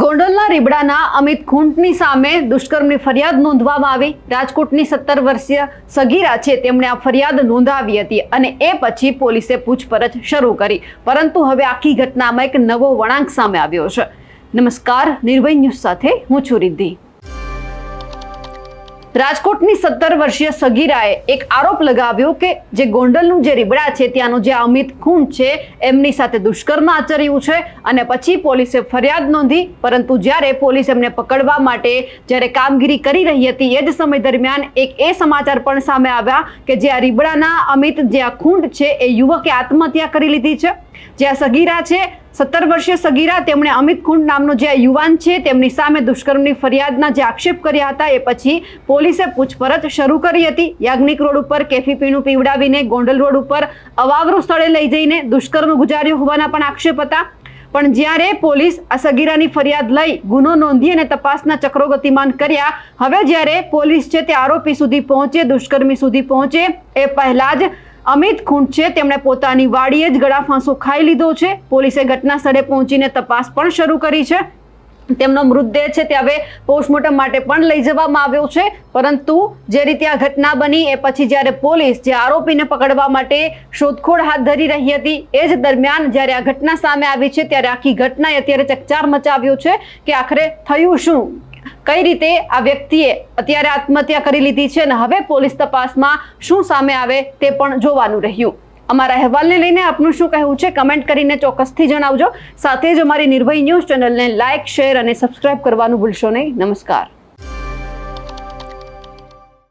ગોંડલના રીબડાના અમિત ખૂંટની સામે દુષ્કર્મની ફરિયાદ નોંધવામાં આવી। રાજકોટની 17 વર્ષીય સગીરા છે તેમણે આ ફરિયાદ નોંધાવી હતી અને એ પછી પોલીસે પૂછપરછ શરૂ કરી, પરંતુ હવે આખી ઘટનામાં એક નવો વળાંક સામે આવ્યો છે। નમસ્કાર, નિર્ભય ન્યૂઝ સાથે હું છું રિદ્ધિ। રાજકોટની 17 વર્ષીય સગીરાએ એક આરોપ લગાવ્યો કે જે ગોંડલનું જે રીબડા છે ત્યાંનો જે અમિત ખૂંટ છે એમની સાથે દુષ્કર્મ આચર્યું છે અને પછી પોલીસે ફરિયાદ નોંધી, પરંતુ જ્યારે પોલીસ એમને પકડવા માટે જ્યારે કામગીરી કરી રહી હતી એ જ સમય દરમિયાન એક એ સમાચાર પણ સામે આવ્યા કે જે આ રીબડાના અમિત જે આ ખૂંટ છે એ યુવકે આત્મહત્યા કરી લીધી છે। જે આ સગીરા છે 17 વર્ષીય સગીરા, તેમણે અમિત ખૂંટ નામનો જે યુવાન છે તેમની સામે દુષ્કર્મની ફરિયાદના જે આક્ષેપ કર્યા હતા એ પછી પોલીસે પૂછપરછ શરૂ કરી હતી। યાજ્ઞિક રોડ ઉપર કેફી પીણું પીવડાવીને ગોંડલ રોડ ઉપર અવાવરું સ્થળે લઈ જઈને દુષ્કર્મ ગુજાર્યો હોવાના પણ આક્ષેપ હતા। પણ જ્યારે પોલીસ આ સગીરાની ફરિયાદ લઈ ગુનો નોંધી અને તપાસના ચક્રો ગતિમાન કર્યા, હવે જ્યારે પોલીસ છે તે આરોપી સુધી પહોંચે, દુષ્કર્મી સુધી પહોંચે એ પહેલા જ અમિત ખૂંટ છે તેમણે પોતાની વાડીએ જ ગળા ફાંસો ખાઈ લીધો છે। પોલીસે ઘટના સ્થળે પહોંચીને તપાસ પણ શરૂ કરી છે। તેમનો મૃતદેહ છે તે હવે પોસ્ટમોર્ટમ માટે પણ લઈ જવામાં આવ્યો છે, પરંતુ જે રીતે આ ઘટના બની એ પછી જ્યારે પોલીસ જે આરોપીને પકડવા માટે શોધખોળ હાથ ધરી રહી હતી એ જ દરમિયાન જ્યારે આ ઘટના સામે આવી છે ત્યારે આખી ઘટનાએ અત્યારે ચકચાર મચાવ્યો છે કે આખરે થયું શું, કઈ રીતે આ વ્યક્તિએ અત્યારે આત્મહત્યા કરી લીધી છે અને હવે પોલીસ તપાસમાં શું સામે આવે તે પણ જોવાનું રહ્યું। અમારા અહેવાલને લઈને આપનું શું કહેવું છે કમેન્ટ કરીને ચોક્કસથી જણાવજો। સાથે જ અમારી નિર્ભય ન્યૂઝ ચેનલને લાઇક, શેર અને સબસ્ક્રાઇબ કરવાનું ભૂલશો નહીં। નમસ્કાર।